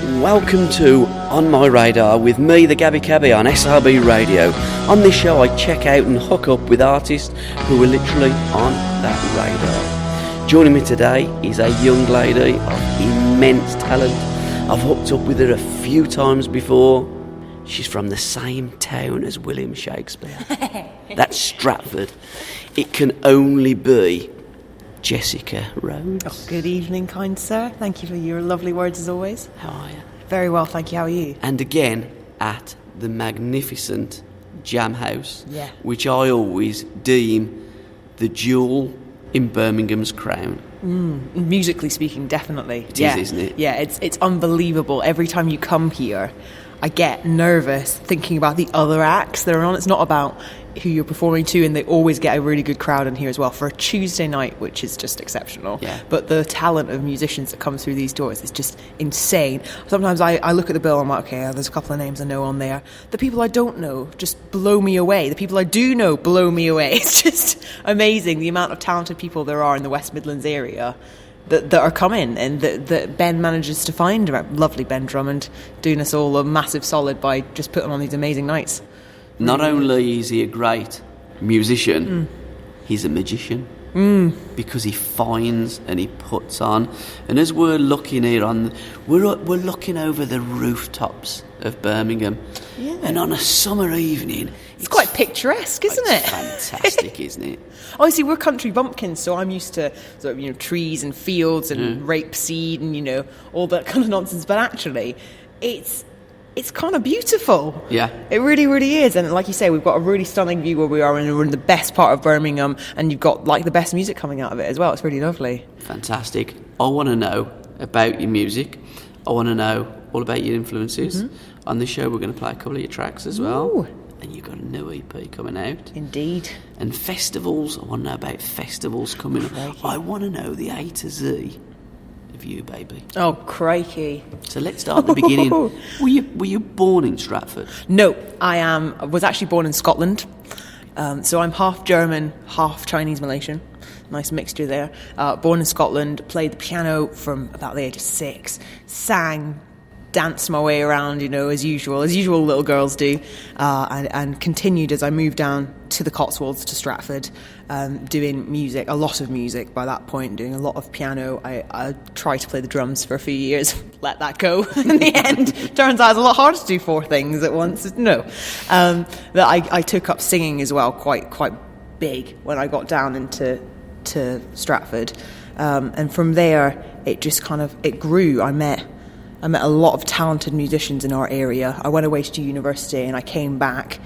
Welcome to On My Radar with me, the Gabby Cabby, on SRB Radio. On this show I check out and hook up with artists who are literally on that radar. Joining me today is a young lady of immense talent. I've hooked up with her a few times before. She's from the same town as William Shakespeare. That's Stratford. It can only be Jessica Rhodes. Oh, good evening, kind sir. Thank you for your lovely words as always. How are you? Very well, thank you. How are you? And again, at the magnificent Jam House, Yeah. which I always deem the jewel in Birmingham's crown. Musically speaking, definitely. It is, isn't it? Yeah, it's unbelievable. Every time you come here, I get nervous thinking about the other acts that are on. It's not about who you're performing to, and they always get a really good crowd in here as well for a Tuesday night, which is just exceptional. Yeah. But the talent of musicians that come through these doors is just insane. Sometimes I look at the bill and I'm like, okay, there's a couple of names I know on there. The people I don't know just blow me away. The people I do know blow me away. It's just amazing the amount of talented people there are in the West Midlands area that are coming, and that Ben manages to find. Lovely Ben Drummond, doing us all a massive solid by just putting on these amazing nights. Not only is he a great musician, he's a magician. Because he finds and he puts on. And as we're looking here we're looking over the rooftops of Birmingham. Yeah. And on a summer evening, It's quite picturesque, isn't it? Fantastic, isn't it? Obviously, we're country bumpkins, so I'm used to sort of, trees and fields and rapeseed and all that kind of nonsense. But actually, it's kind of beautiful. Yeah. It really, really is. And like you say, we've got a really stunning view where we are, and we're in the best part of Birmingham, and you've got like the best music coming out of it as well. It's really lovely. Fantastic. I want to know about your music. I want to know all about your influences. On this show, we're going to play a couple of your tracks as well. Ooh. And you've got a new EP coming out. Indeed. And festivals. I want to know about festivals coming up. Crikey. I want to know the A to Z of you, baby. Oh, crikey. So let's start at the beginning. Were you born in Stratford? No, I was actually born in Scotland. So I'm half German, half Chinese Malaysian. Nice mixture there. Born in Scotland, played the piano from about the age of 6, sang, danced my way around, as usual little girls do, and continued as I moved down to the Cotswolds, to Stratford, doing music, a lot of music by that point, doing a lot of piano. I tried to play the drums for a few years, let that go. In the end, turns out it's a lot harder to do 4 things at once. No. That I took up singing as well, quite big, when I got down into Stratford. And from there, it just it grew. I met a lot of talented musicians in our area. I went away to university and I came back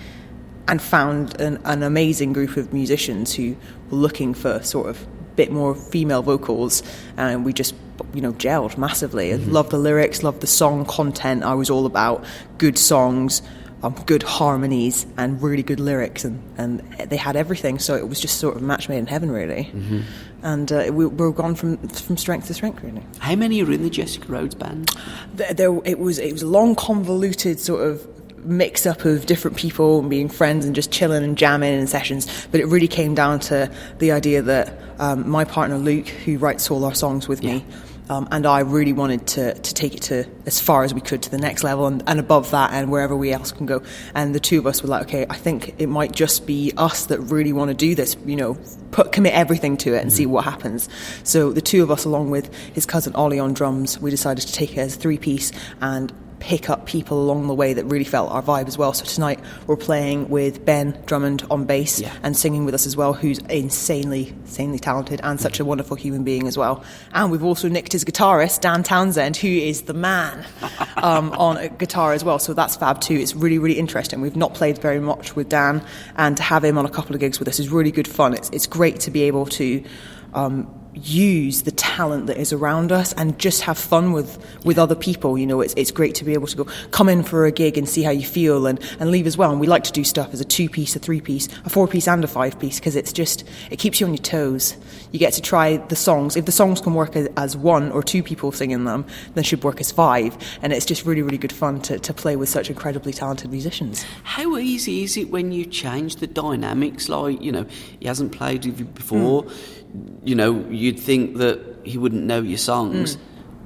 and found an amazing group of musicians who were looking for sort of a bit more female vocals, and we just gelled massively. I loved the lyrics, loved the song content. I was all about good songs, good harmonies and really good lyrics, and they had everything, so it was just sort of a match made in heaven, really. And we're gone from strength to strength, really. How many are in the Jessica Rhodes band? It was a long, convoluted sort of mix up of different people and being friends and just chilling and jamming in sessions, but it really came down to the idea that my partner Luke, who writes all our songs with me, and I really wanted to take it to as far as we could, to the next level and above that, and wherever we else can go. And the two of us were like, okay, I think it might just be us that really want to do this, commit everything to it and see what happens. So the two of us, along with his cousin Ollie on drums, we decided to take it as a 3-piece and pick up people along the way that really felt our vibe as well. So tonight we're playing with Ben Drummond on bass and singing with us as well, who's insanely talented and such a wonderful human being as well. And we've also nicked his guitarist, Dan Townsend, who is the man on a guitar as well. So that's fab too. It's really, really interesting. We've not played very much with Dan, and to have him on a couple of gigs with us is really good fun. It's great to be able to use the talent that is around us and just have fun with other people. It's great to be able to come in for a gig and see how you feel and leave as well. And we like to do stuff as a 2-piece, a 3-piece, a 4-piece and a 5-piece, because it keeps you on your toes. You get to try the songs. If the songs can work as 1 or 2 people singing them, they should work as 5. And it's just really, really good fun to play with such incredibly talented musicians. How easy is it when you change the dynamics? Like, he hasn't played with you before. You'd think that he wouldn't know your songs.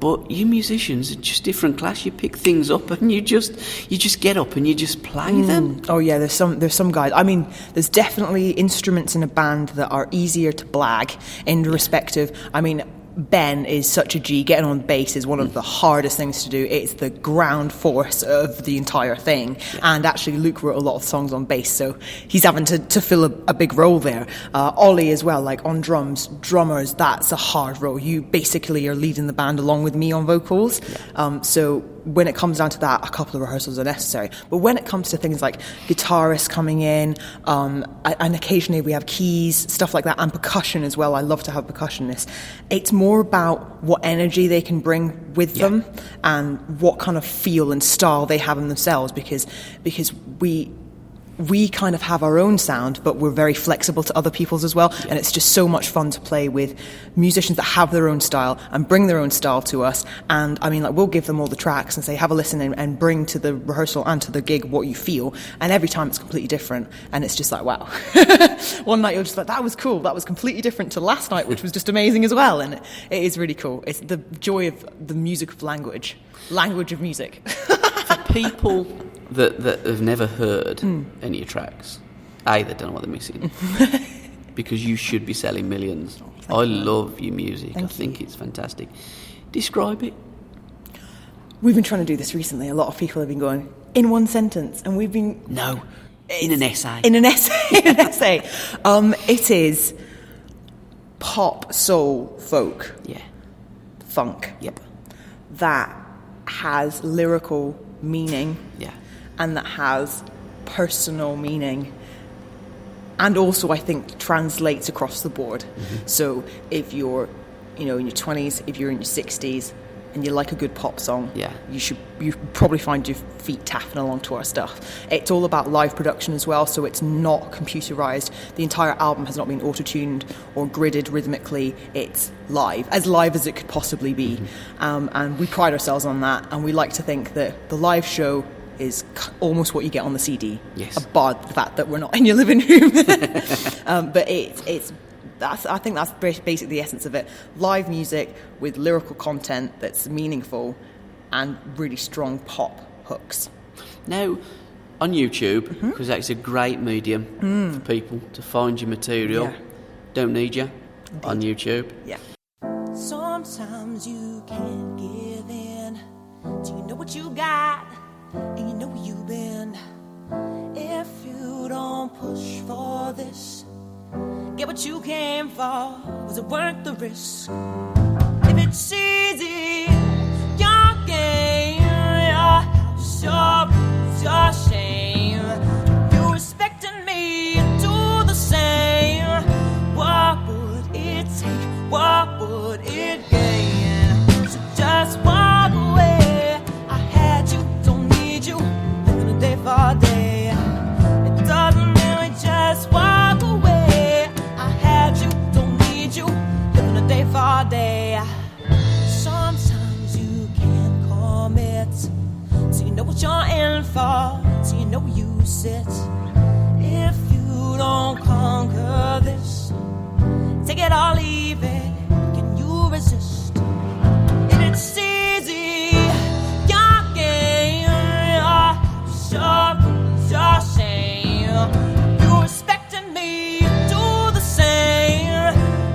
but you musicians are just different class. You pick things up and you just get up and you just play them. Oh yeah, there's some guys. I mean, there's definitely instruments in a band that are easier to blag in respect of. I mean, Ben is such a G. Getting on bass is one of the hardest things to do. It's the ground force of the entire thing. Yeah. And actually, Luke wrote a lot of songs on bass, so he's having to fill a big role there. Ollie as well, like on drummers, that's a hard role. You basically are leading the band along with me on vocals. Yeah. So when it comes down to that, a couple of rehearsals are necessary. But when it comes to things like guitarists coming in, and occasionally we have keys, stuff like that, and percussion as well. I love to have percussionists. It's more about what energy they can bring with them and what kind of feel and style they have in themselves, because we kind of have our own sound, but we're very flexible to other people's as well. Yeah. And it's just so much fun to play with musicians that have their own style and bring their own style to us. And I mean, like, we'll give them all the tracks and say, have a listen and bring to the rehearsal and to the gig what you feel. And every time it's completely different. And it's just like, wow. One night you're just like, that was cool. That was completely different to last night, which was just amazing as well. And it is really cool. It's the joy of the music of language of music. For people that have never heard any of your tracks, they don't know what they're missing. Because you should be selling millions. I love your music. I think it's fantastic. Describe it. We've been trying to do this recently. A lot of people have been going, in one sentence, and we've been... No, in an essay. In an essay. It is pop, soul, folk. Yeah. Funk. Yep. That has lyrical meaning. Yeah. And that has personal meaning, and also I think translates across the board. Mm-hmm. So if you're, in your 20s, if you're in your 60s, and you like a good pop song, you probably find your feet tapping along to our stuff. It's all about live production as well, so it's not computerized. The entire album has not been auto-tuned or gridded rhythmically. It's live as it could possibly be. Mm-hmm. And we pride ourselves on that, and we like to think that the live show is almost what you get on the CD. Yes. About the fact that we're not in your living room. But I think that's basically the essence of it. Live music with lyrical content that's meaningful and really strong pop hooks. Now, on YouTube, because that's a great medium for people to find your material, don't need you on YouTube. Yeah. Sometimes you can't give in till you know what you got and you know where you've been. If you don't push for this, get what you came for, was it worth the risk? If it's easy, your game, your house, your shame. If you respecting me, do the same. What would it take? What would it gain? So just walk away. I had you, don't need you, living a day for day. It doesn't really just walk away. You living a day for day. Sometimes you can't commit till you know what you're in for, till you know where you sit. If you don't conquer this, take it or leave it. Can you resist? If it's easy, your game, your shame. You respecting me, do the same.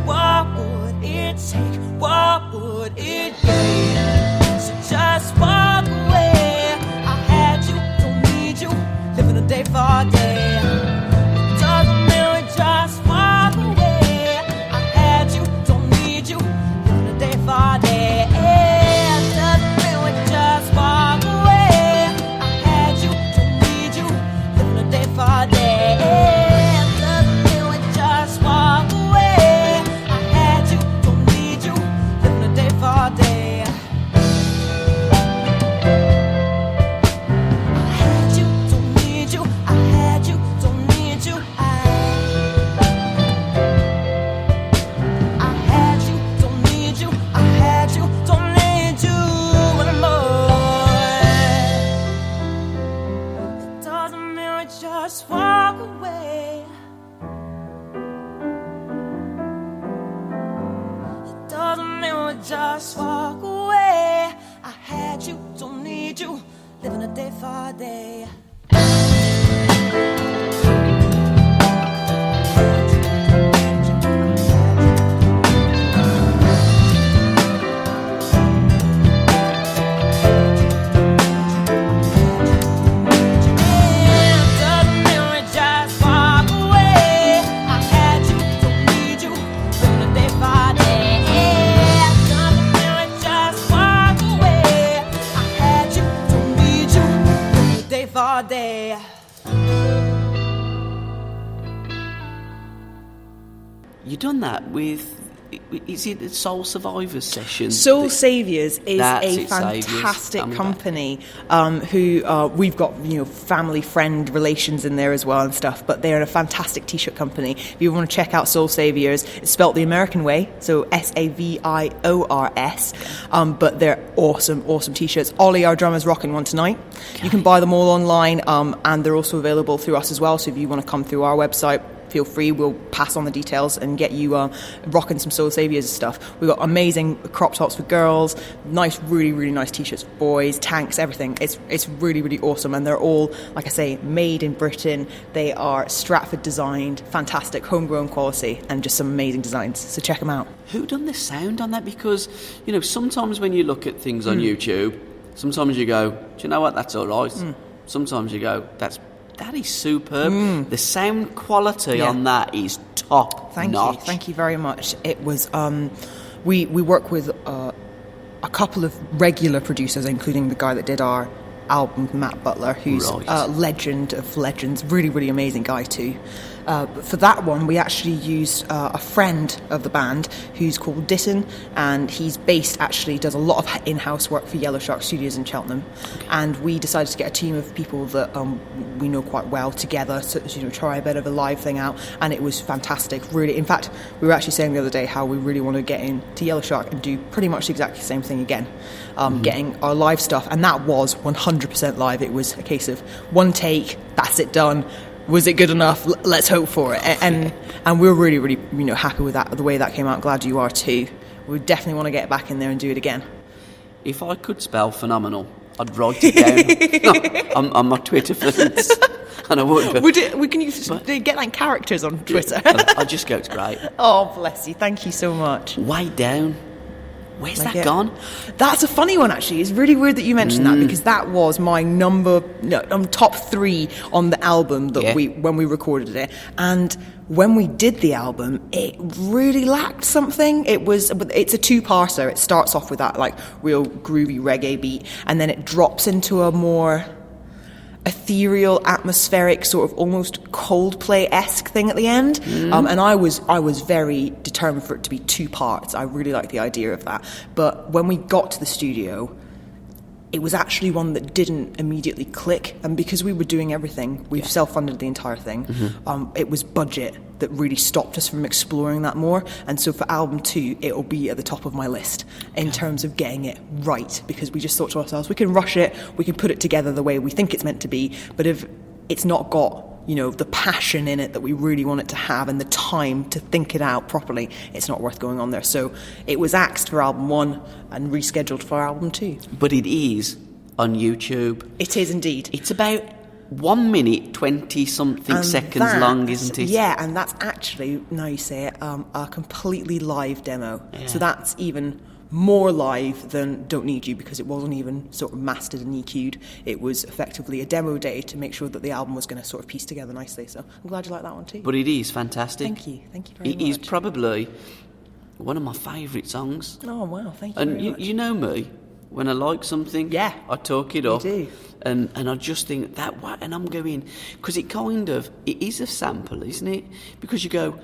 What would it take? What would it gain? So just walk away. I had you, don't need you, living a day for day. It doesn't really just walk away. I had need you, living a day for day. Day. You done that with, is it the Soul Survivors session? Soul Saviours is a Saviours. fantastic company who we've got family friend relations in there as well and stuff, but they're a fantastic t-shirt company. If you want to check out Soul Saviours, it's spelt the American way, so Saviors, but they're awesome t-shirts. Ollie, our drummer's rocking one tonight. Okay. You can buy them all online, and they're also available through us as well, so if you want to come through our website, feel free, we'll pass on the details and get you rocking some Soul Saviours stuff. We've got amazing crop tops for girls, nice, really nice t-shirts for boys, tanks, everything. It's really awesome, and they're all, like I say, made in Britain. They are Stratford designed, fantastic homegrown quality, and just some amazing designs, so check them out. Who done the sound on that? Because sometimes when you look at things on YouTube, sometimes you go, do you know what, that's all right. Sometimes you go, that is superb. The sound quality on that is top notch. Thank you very much. It was we work with a couple of regular producers, including the guy that did our album, Matt Butler, who's a legend of legends, really amazing guy too. But for that one, we actually used a friend of the band who's called Ditton, and he's does a lot of in-house work for Yellow Shark Studios in Cheltenham. And we decided to get a team of people that we know quite well together to try a bit of a live thing out, and it was fantastic. Really, in fact, we were actually saying the other day how we really want to get into Yellow Shark and do pretty much exactly the same thing again, getting our live stuff, and that was 100% live. It was a case of one take, that's it, done. Was it good enough? Let's hope for it. And we're really happy with that, the way that came out. Glad you are too. We definitely want to get back in there and do it again. If I could spell phenomenal, I'd write it down on my Twitter feeds, and I would. Can you get like characters on Twitter? I just go, it's great. Oh, bless you. Thank you so much. Way down. Where's that gone? That's a funny one, actually. It's really weird that you mentioned that, because that was my top 3 on the album that when we recorded it. And when we did the album, it really lacked something. It's a 2-parter. It starts off with that like real groovy reggae beat, and then it drops into a more ethereal, atmospheric, sort of almost Coldplay-esque thing at the end. And I was very determined for it to be 2 parts. I really liked the idea of that. But when we got to the studio, it was actually one that didn't immediately click, and because we were doing everything, we've self-funded the entire thing, it was budget that really stopped us from exploring that more. And so for album 2, it'll be at the top of my list in terms of getting it right, because we just thought to ourselves, we can rush it, we can put it together the way we think it's meant to be, but if it's not got the passion in it that we really want it to have, and the time to think it out properly, it's not worth going on there. So it was axed for album 1 and rescheduled for album 2. But it is on YouTube. It is indeed. It's about 1 minute 20-something seconds long, isn't it? Yeah, and that's actually, now you say it, a completely live demo. Yeah. So that's even more live than Don't Need You, because it wasn't even sort of mastered and EQ'd. It was effectively a demo day to make sure that the album was going to sort of piece together nicely. So I'm glad you like that one too. But it is fantastic. Thank you very much. It is probably one of my favourite songs. Oh wow, thank you very much. You know me, when I like something, I talk it up. You do. And I just think that, and I'm going, because it is a sample, isn't it? Because you go,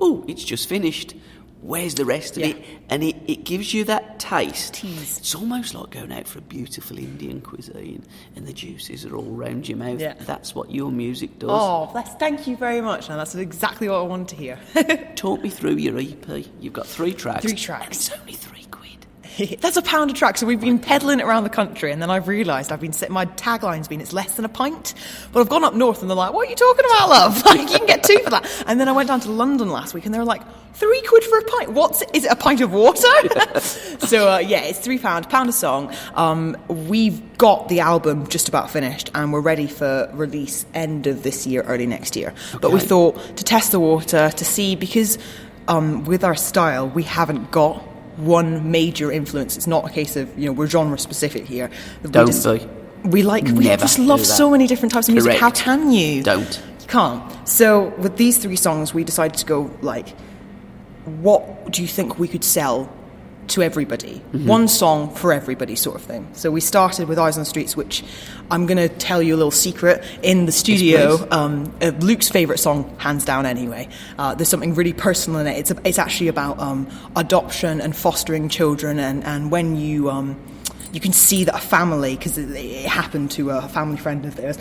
oh, it's just finished. Where's the rest of it? And it gives you that taste. Tease. It's almost like going out for a beautiful Indian cuisine and the juices are all round your mouth. Yeah. That's what your music does. Oh, thank you very much. And that's exactly what I wanted to hear. Talk me through your EP. You've got 3 tracks. 3 tracks. And it's only £3. That's a pound a track. So we've been peddling it around the country, and then I've realised my tagline's been it's less than a pint. But I've gone up north, and they're like, "What are you talking about, love? Like, you can get 2 for that." And then I went down to London last week, and they were like, £3 for a pint. Is it a pint of water? So it's £3, pound a song. We've got the album just about finished, and we're ready for release end of this year, early next year. Okay. But we thought to test the water to see, because with our style, we haven't got one major influence. It's not a case of, we're genre specific here. We just love so many different types of music. How can you? Don't. You can't. So with these 3 songs, we decided to go what do you think we could sell to everybody? Mm-hmm. One song for everybody, sort of thing. So we started with Eyes on the Streets, which I'm going to tell you a little secret. In the studio, Luke's favourite song, hands down anyway. There's something really personal in it. It's actually about adoption and fostering children, and when you can see that a family, because it happened to a family friend of theirs,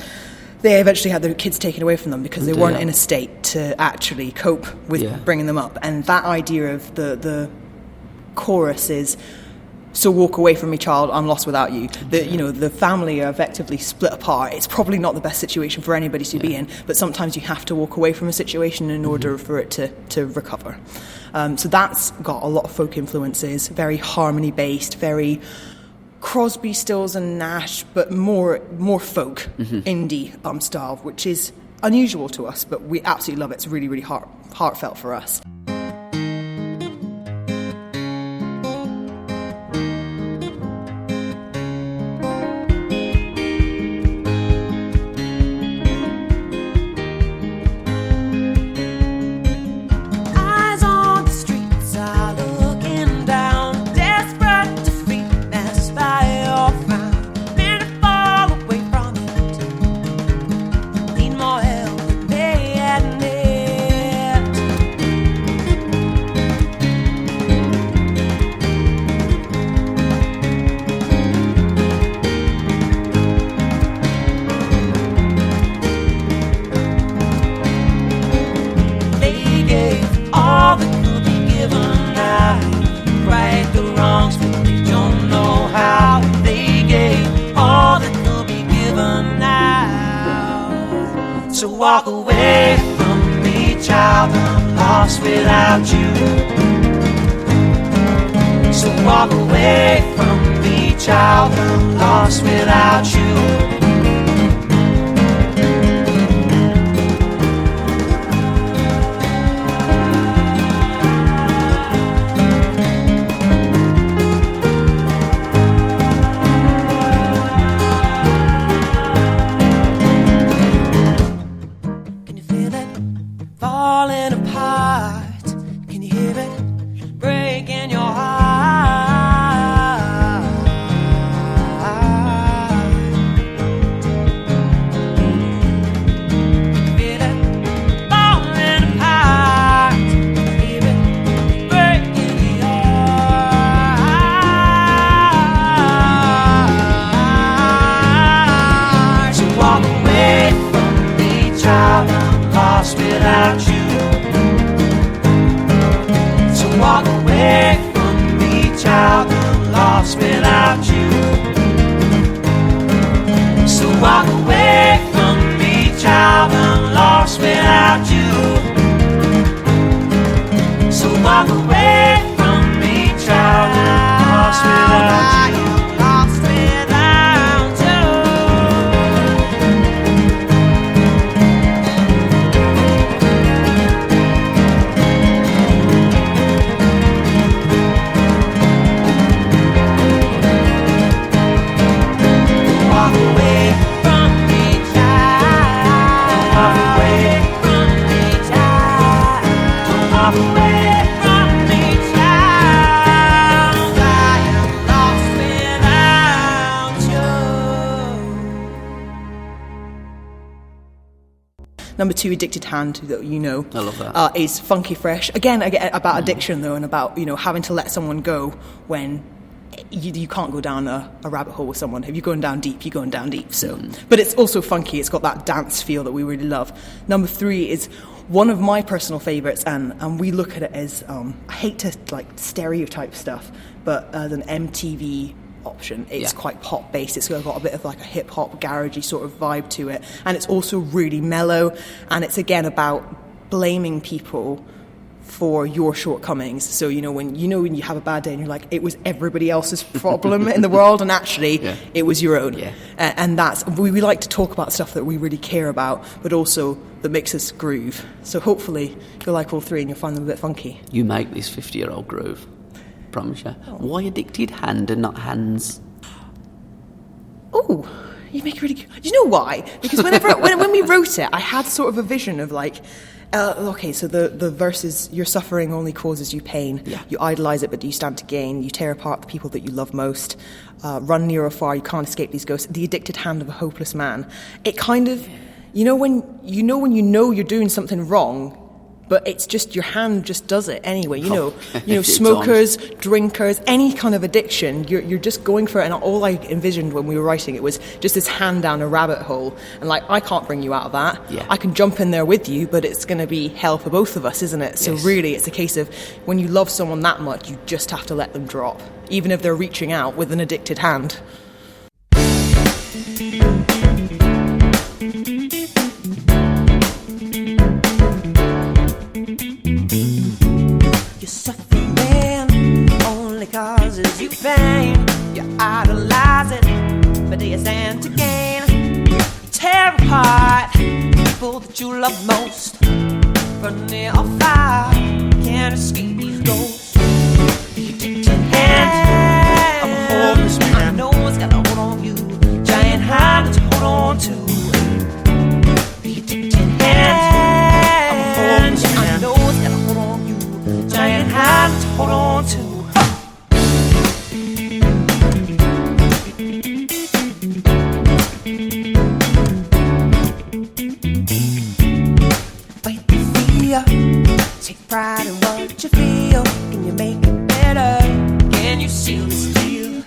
they eventually had their kids taken away from them because they weren't in a state to actually cope with bringing them up. And that idea of the chorus is, "So walk away from me, child, I'm lost without you." The family are effectively split apart. It's probably not the best situation for anybody to be in, but sometimes you have to walk away from a situation in order for it to recover. So that's got a lot of folk influences, very harmony based, very Crosby, Stills and Nash, but more folk, indie style, which is unusual to us, but we absolutely love it. It's really, really heartfelt for us. Walk away from me, child, I'm lost without you. So walk away from me, child, I'm lost without you. Number 2, Addicted Hand, that I love that. is funky fresh. Again about addiction though, and about having to let someone go when you can't go down a rabbit hole with someone. If you're going down deep, you're going down deep. So, but it's also funky. It's got that dance feel that we really love. Number 3 is one of my personal favourites, and we look at it as, I hate to like stereotype stuff, but as an MTV option, it's quite pop based. It's got a bit of like a hip hop garagey sort of vibe to it, and it's also really mellow, and it's again about blaming people for your shortcomings. So when you have a bad day and you're like, it was everybody else's problem in the world, and actually it was your own. And that's we like to talk about stuff that we really care about, but also that makes us groove. So hopefully you'll like all three and you'll find them a bit funky. You make this 50-year-old groove, promise you. Why Addicted Hand and not Hands? Oh, you make it really good. You know why? Because when we wrote it, I had sort of a vision of like, okay, so the verse is, your suffering only causes you pain. You idolize it, but you stand to gain. You tear apart the people that you love most. Run near or far, you can't escape these ghosts. The addicted hand of a hopeless man. It kind of, when you know you're doing something wrong, but it's just your hand just does it anyway. Smokers, drinkers, any kind of addiction, you're just going for it. And all I envisioned when we were writing it was just this hand down a rabbit hole. And like, I can't bring you out of that. I can jump in there with you, but it's going to be hell for both of us, isn't it? So really, it's a case of when you love someone that much, you just have to let them drop, even if they're reaching out with an addicted hand. Your suffering only causes you pain. You idolize it, but they stand to gain. You tear apart people that you love most. From near or far, can't escape these ghosts. The addicted hand of a hopeless man. I know it's got a hold on you. Giant hand to hold on to. The addicted hand of a hopeless man. I know it's got a hold on you. Giant hand to hold on to. Fight the fear. Take pride in what you feel. Can you make it better? Can you seal this deal?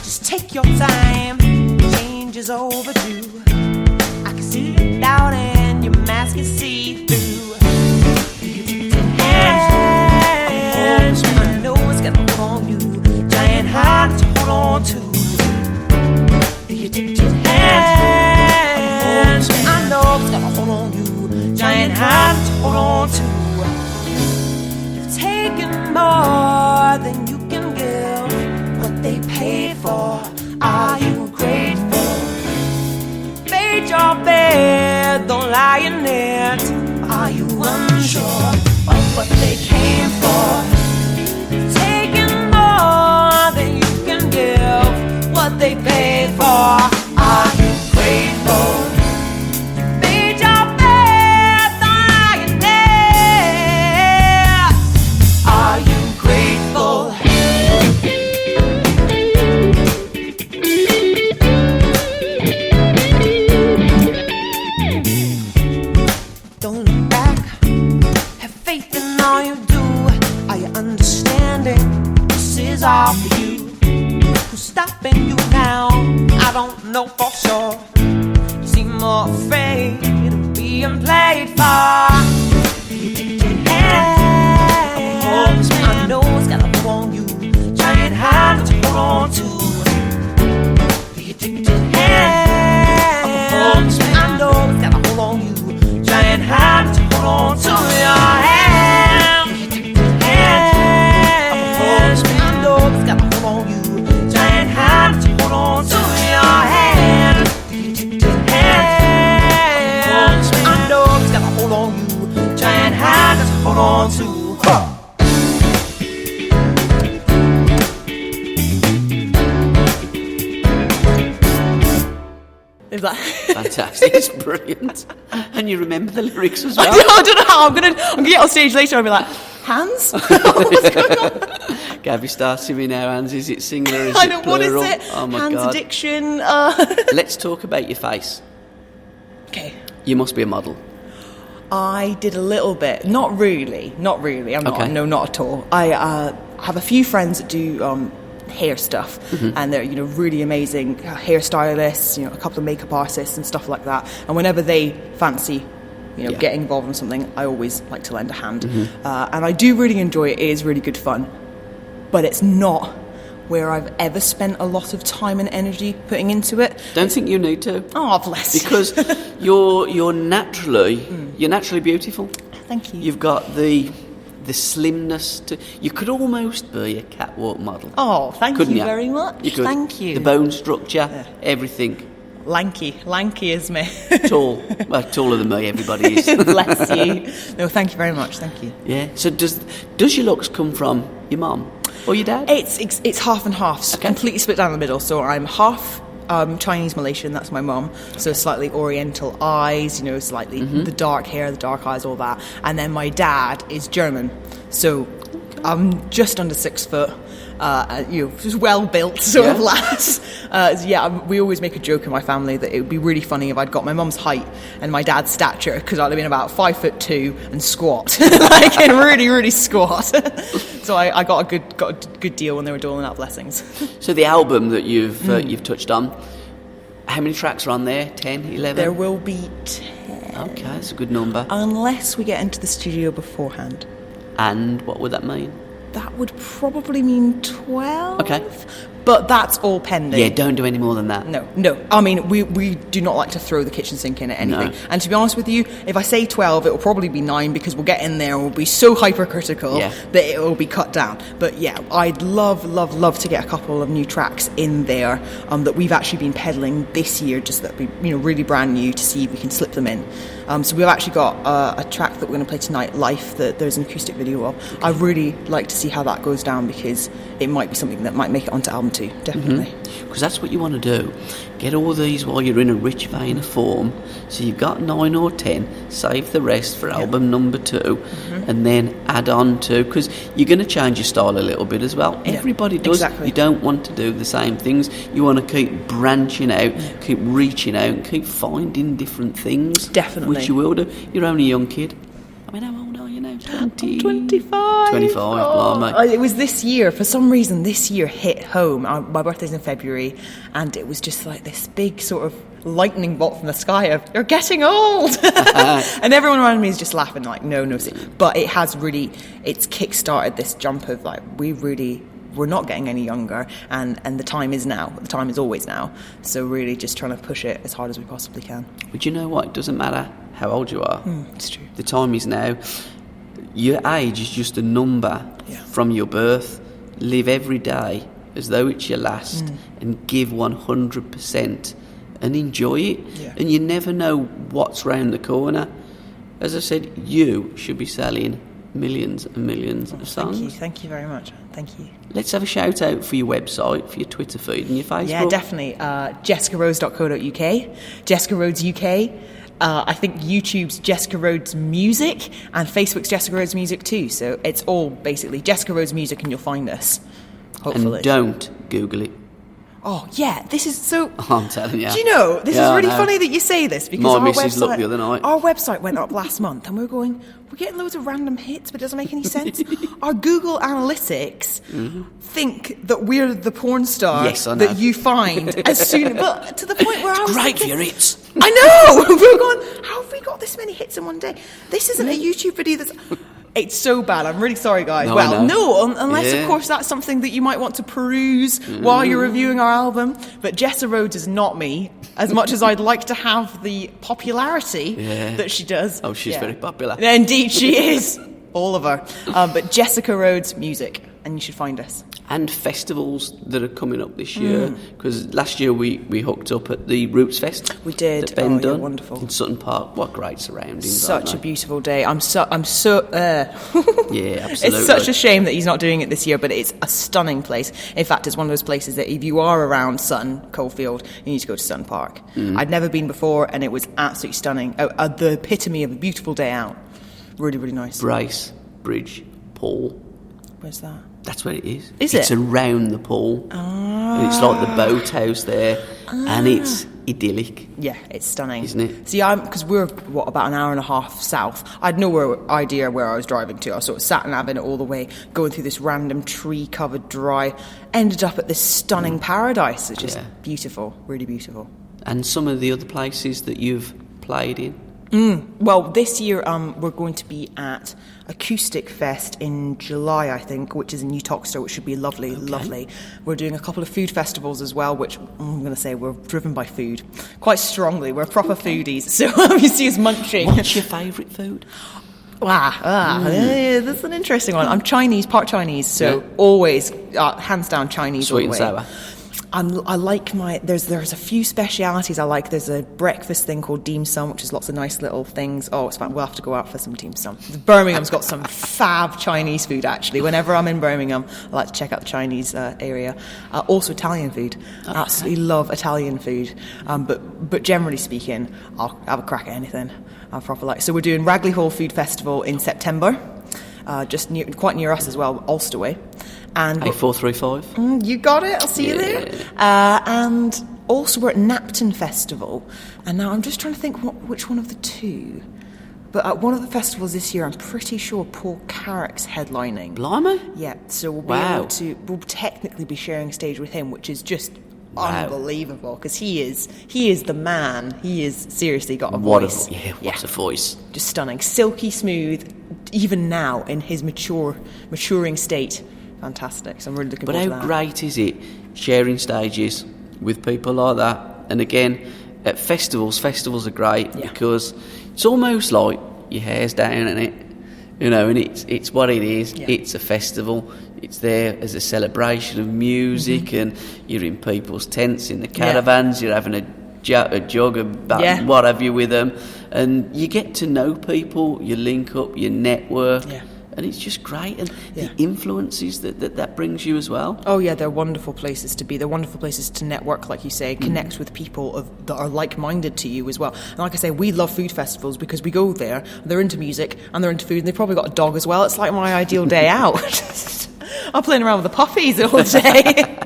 Just take your time. Change is overdue. I can see the doubt and your mask is see through. I know it's got a hold on you. Giant hand to hold on to. The addicted hand. I know it's got a hold on you. Giant hand to hold on to. You've taken more than you can give. What they paid for, are you grateful? You made your bed, don't lie in it. Are you unsure of what they came for? Taking more than you can give. What they paid for, are you grateful? You made your bed, don't lie in it. Are you grateful? Don't look back. Have faith in all you do. Are you understanding? This is all for you. Who's stopping you now? I don't know for sure. You seem more afraid of being played for. You think you can. I know it's got a hold on you. Giant hand to hold on to. The addicted hand. I know it's got a hold on you. Giant hand to hold on to your hand. The addicted hand. I know it's got a hold on you. Giant hand to hold on to your hand. The addicted hand. I know it's got a hold on you. Giant hand to hold on to. Is that Fantastic. It's brilliant. And you remember the lyrics as well. I don't know how I'm gonna get on stage later and be like, hands? What's going on? Gabby, start to me now, Hans. Is it singular? Is I it know, plural? what is it? Oh my Hands God. addiction. Let's talk about your face. Okay. You must be a model. I did a little bit. Not really. I'm not. Okay. No, not at all. I have a few friends that do hair stuff, and they're really amazing hairstylists. A couple of makeup artists and stuff like that. And whenever they fancy getting involved in something, I always like to lend a hand. And I do really enjoy it. It is really good fun. But it's not where I've ever spent a lot of time and energy putting into it. Don't think you need to. Oh, bless you. Because you're naturally beautiful. Thank you. You've got the slimness to. You could almost be a catwalk model. Oh, thank Couldn't you you? very much. You could. Thank you. The bone structure, everything. Lanky is me. Tall. Well, taller than me, everybody is. Bless you. No, thank you very much. Thank you. Yeah. So does your looks come from your mum or your dad? It's half and half. So Okay. completely split down the middle. So I'm half Chinese Malaysian. That's my mum. So slightly Oriental eyes. Slightly the dark hair, the dark eyes, all that. And then my dad is German. So I'm just under 6 foot. Just well built sort of lass. We always make a joke in my family that it would be really funny if I'd got my mum's height and my dad's stature, because I'd have been about 5'2" and squat, and really, really squat. So I got a good deal when they were doling out blessings. So the album that you've touched on, how many tracks are on there? 10, 11? There will be 10. Okay, that's a good number. Unless we get into the studio beforehand. And what would that mean? That would probably mean 12. Okay. But that's all pending. Yeah, don't do any more than that. No. I mean, we do not like to throw the kitchen sink in at anything. No. And to be honest with you, if I say 12, it will probably be 9, because we'll get in there and we'll be so hypercritical that it will be cut down. But yeah, I'd love to get a couple of new tracks in there that we've actually been peddling this year, just that we, really brand new, to see if we can slip them in. So we've actually got a track that we're going to play tonight, Life, that there's an acoustic video of. Okay. I really like to see how that goes down, because it might be something that might make it onto album too, definitely. Because that's what you want to do. Get all these while you're in a rich vein of form. So you've got 9 or 10, save the rest for album number 2, and then add on to, because you're going to change your style a little bit as well. Everybody does. Exactly. You don't want to do the same things. You want to keep branching out, keep reaching out, and keep finding different things. Definitely. Which you will do. You're only a young kid. I mean, how old are you now? 20? 25. 25, blimey. It was this year, for some reason, this year hit home. My birthday's in February, and it was just like this big sort of lightning bolt from the sky of, you're getting old! And everyone around me is just laughing like, no. But it has really, it's kick-started this jump of like, we're not getting any younger, and the time is now. The time is always now. So really just trying to push it as hard as we possibly can. But you know what? It doesn't matter how old you are. It's true. The time is now. Your age is just a number from your birth. Live every day as though it's your last, and give 100% and enjoy it. Yeah. And you never know what's round the corner. As I said, you should be selling millions and millions of songs. Thank you very much. Thank you. Let's have a shout out for your website, for your Twitter feed and your Facebook. Yeah, definitely. JessicaRhodes.co.uk, Jessica Rhodes UK. I think YouTube's Jessica Rhodes Music, and Facebook's Jessica Rhodes Music too. So it's all basically Jessica Rhodes Music, and you'll find us. Hopefully. And don't Google it. Oh, yeah, this is so... I'm telling you. Do you know, this is really funny that you say this, because my missus looked the other night. Our website went up last month, and we were going, we're getting loads of random hits, but it doesn't make any sense. Our Google Analytics think that we're the porn star that you find as soon... But to the point where I was great thinking, for your hits. I know! We were going, how have we got this many hits in one day? This isn't a YouTube video that's... It's so bad. I'm really sorry, guys. Unless, of course, that's something that you might want to peruse while you're reviewing our album. But Jessa Rhodes is not me, as much as I'd like to have the popularity that she does. Oh, she's very popular. Indeed, she is. All of her. But Jessica Rhodes Music, and you should find us. And festivals that are coming up this year, because last year we hooked up at the Roots Fest. We did. That Ben done wonderful. in Sutton Park. What great surroundings! Such a beautiful day. I'm so. Yeah, absolutely. It's such a shame that he's not doing it this year, but it's a stunning place. In fact, it's one of those places that if you are around Sutton, Coalfield, you need to go to Sutton Park. I'd never been before, and it was absolutely stunning. The epitome of a beautiful day out. Really, really nice. Brace, Bridge, Pool. Where's that? That's where it is. Is it's it? around the pool. And it's like the boathouse there. And it's idyllic. Yeah, it's stunning. Isn't it? See, because we're, about an hour and a half south. I had no idea where I was driving to. I sort of sat navving it all the way, going through this random tree-covered dry. Ended up at this stunning paradise. It's just beautiful, really beautiful. And some of the other places that you've played in? Well, this year we're going to be at Acoustic Fest in July, I think, which is in New Toxteth, which should be lovely, lovely. We're doing a couple of food festivals as well, which I'm going to say we're driven by food quite strongly. We're proper foodies, so you see us munching. What's your favourite food? That's an interesting one. I'm Chinese, part Chinese, so always, hands down, Chinese. Sweet and sour. I like there's a few specialities I like. There's a breakfast thing called dim sum, which is lots of nice little things. Oh, it's fun. We'll have to go out for some dim sum. Birmingham's got some fab Chinese food, actually. Whenever I'm in Birmingham, I like to check out the Chinese area. Also Italian food. Okay. Absolutely love Italian food. But generally speaking, I'll have a crack at anything. I proper like. So we're doing Ragley Hall Food Festival in September, quite near us as well, Ulster way. And A435. You got it. I'll see you there. And also we're at Napton Festival. And now I'm just trying to think which one of the two. But at one of the festivals this year, I'm pretty sure Paul Carrick's headlining. Blimey? Yeah. So we'll technically be sharing stage with him, which is just unbelievable, because he is the man. He is seriously got a voice. What's a voice? Just stunning, silky smooth. Even now in his maturing state. Fantastic. So I'm really looking forward to that. But how great is it sharing stages with people like that? And again, at festivals are great because it's almost like your hair's down in it, and it's what it is. Yeah. It's a festival. It's there as a celebration of music, and you're in people's tents in the caravans. You're having a jug of what have you with them, and you get to know people. You link up, you network. Yeah. And it's just great, and the influences that brings you as well. Oh yeah, they're wonderful places to be. They're wonderful places to network, like you say, connect with people that are like-minded to you as well. And like I say, we love food festivals because we go there, they're into music, and they're into food, and they've probably got a dog as well. It's like my ideal day out. I'm playing around with the puppies all day.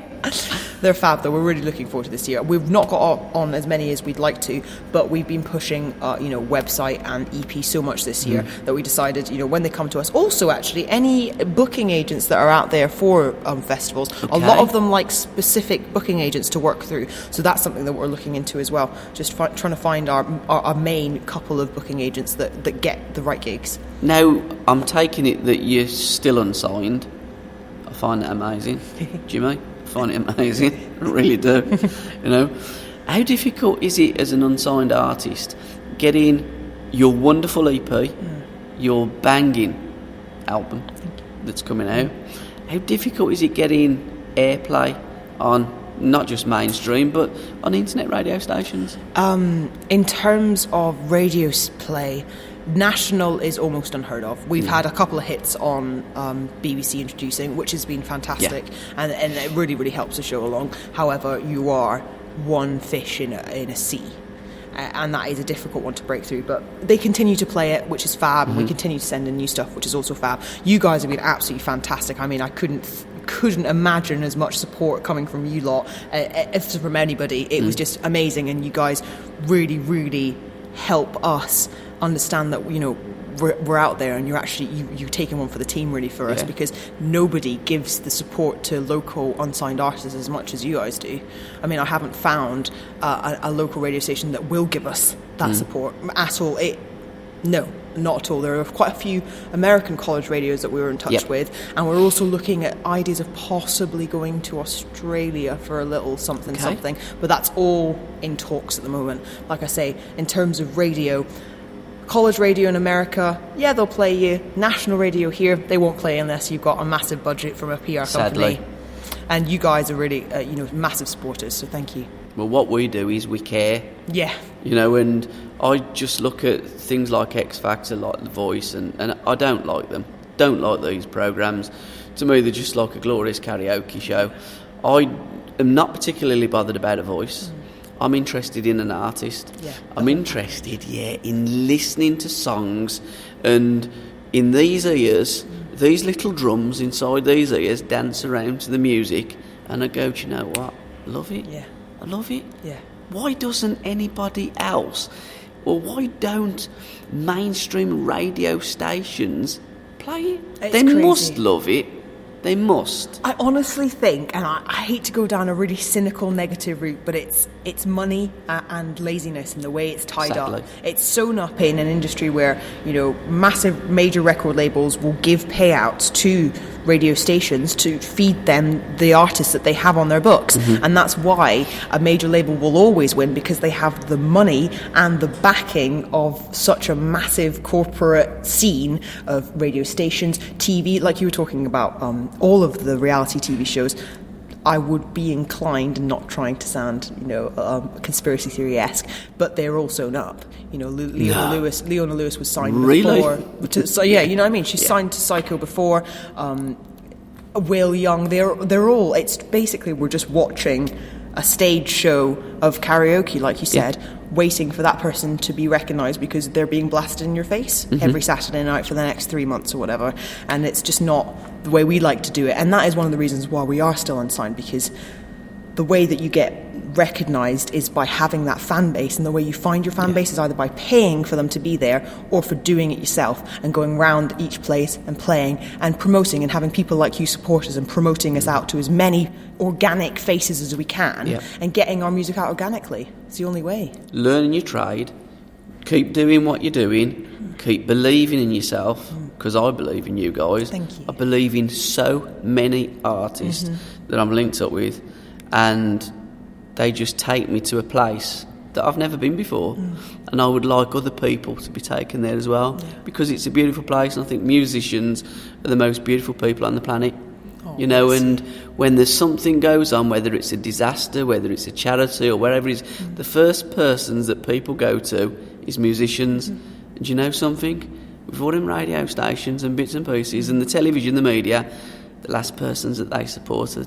They're fab, though. We're really looking forward to this year. We've not got on as many as we'd like to, but we've been pushing, website and EP so much this year that we decided, when they come to us. Also, actually, any booking agents that are out there for festivals, a lot of them like specific booking agents to work through. So that's something that we're looking into as well. Just trying to find our main couple of booking agents that get the right gigs. Now, I'm taking it that you're still unsigned. I find that amazing. Jimmy? Find it amazing. I really do. How difficult is it as an unsigned artist getting your wonderful EP, your banging album that's coming out? How difficult is it getting airplay on not just mainstream but on internet radio stations? In terms of radio play, national is almost unheard of. We've had a couple of hits on BBC Introducing, which has been fantastic, and it really, really helps the show along. However, you are one fish in a sea, and that is a difficult one to break through. But they continue to play it, which is fab, and we continue to send in new stuff, which is also fab. You guys have been absolutely fantastic. I mean, I couldn't imagine as much support coming from you lot as from anybody. It was just amazing, and you guys really, really help us understand that we're out there, and you're actually you're taking one for the team really for us, because nobody gives the support to local unsigned artists as much as you guys do. I mean, I haven't found a local radio station that will give us that support at all. No, not at all. There are quite a few American college radios that we were in touch with, and we're also looking at ideas of possibly going to Australia for a little something, but that's all in talks at the moment. Like I say, in terms of radio, college radio in America, they'll play you. National radio here, they won't play unless you've got a massive budget from a PR company. And you guys are really, massive supporters, so thank you. Well, what we do is we care. Yeah. And I just look at things like X Factor, like The Voice, and I don't like them. Don't like these programmes. To me, they're just like a glorious karaoke show. I am not particularly bothered about a voice. I'm interested in an artist. Yeah. I'm interested, in listening to songs, and in these ears, these little drums inside these ears dance around to the music, and I go, do you know what? Love it. Yeah. I love it. Yeah. Why doesn't anybody else, or why don't mainstream radio stations play it? They must love it. They must. I honestly think, and I hate to go down a really cynical, negative route, but it's money and laziness in the way it's tied Sadly. up. It's sewn up in an industry where, massive major record labels will give payouts to radio stations to feed them the artists that they have on their books. And that's why a major label will always win, because they have the money and the backing of such a massive corporate scene of radio stations, TV, like you were talking about, all of the reality TV shows. I would be inclined, not trying to sound, conspiracy theory-esque, but they're all sewn up. Leona Lewis was signed before. So yeah, you know what I mean? She's signed to Psycho before. Will Young, they're all. It's basically we're just watching a stage show of karaoke, like you said, waiting for that person to be recognised because they're being blasted in your face every Saturday night for the next 3 months or whatever. And it's just not the way we like to do it. And that is one of the reasons why we are still unsigned, because the way that you get recognised is by having that fan base, and the way you find your fan base is either by paying for them to be there or for doing it yourself and going round each place and playing and promoting and having people like you support us and promoting us out to as many organic faces as we can and getting our music out organically. It's the only way. Learning your trade, keep doing what you're doing, keep believing in yourself, because I believe in you guys. Thank you. I believe in so many artists that I'm linked up with, and they just take me to a place that I've never been before, and I would like other people to be taken there as well, because it's a beautiful place, and I think musicians are the most beautiful people on the planet. And when there's something goes on, whether it's a disaster, whether it's a charity or wherever it is, the first persons that people go to is musicians. And you know something? With all them radio stations and bits and pieces and the television, the media, the last persons that they support are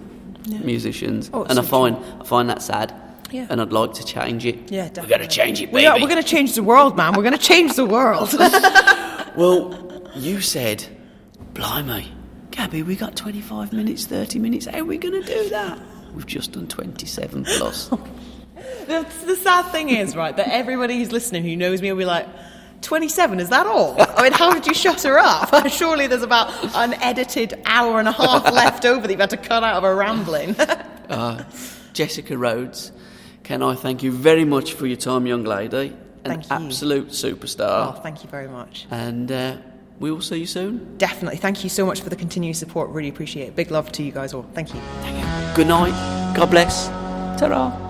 musicians. And I find that sad. Yeah. And I'd like to change it. Yeah, definitely. We're going to change it, baby. We're going to change the world, man. We're going to change the world. Well, you said, blimey, Gabby, we got 25 minutes, 30 minutes. How are we going to do that? We've just done 27 plus. The sad thing is, right, that everybody who's listening who knows me will be like, 27, is that all? I mean, how did you shut her up? Surely there's about an edited hour and a half left over that you've had to cut out of her rambling. Jessica Rhodes, can I thank you very much for your time, young lady? Thank you. Absolute superstar. Oh, thank you very much. And we will see you soon. Definitely. Thank you so much for the continued support. Really appreciate it. Big love to you guys all. Thank you. Thank you. Good night. God bless. Ta-ra.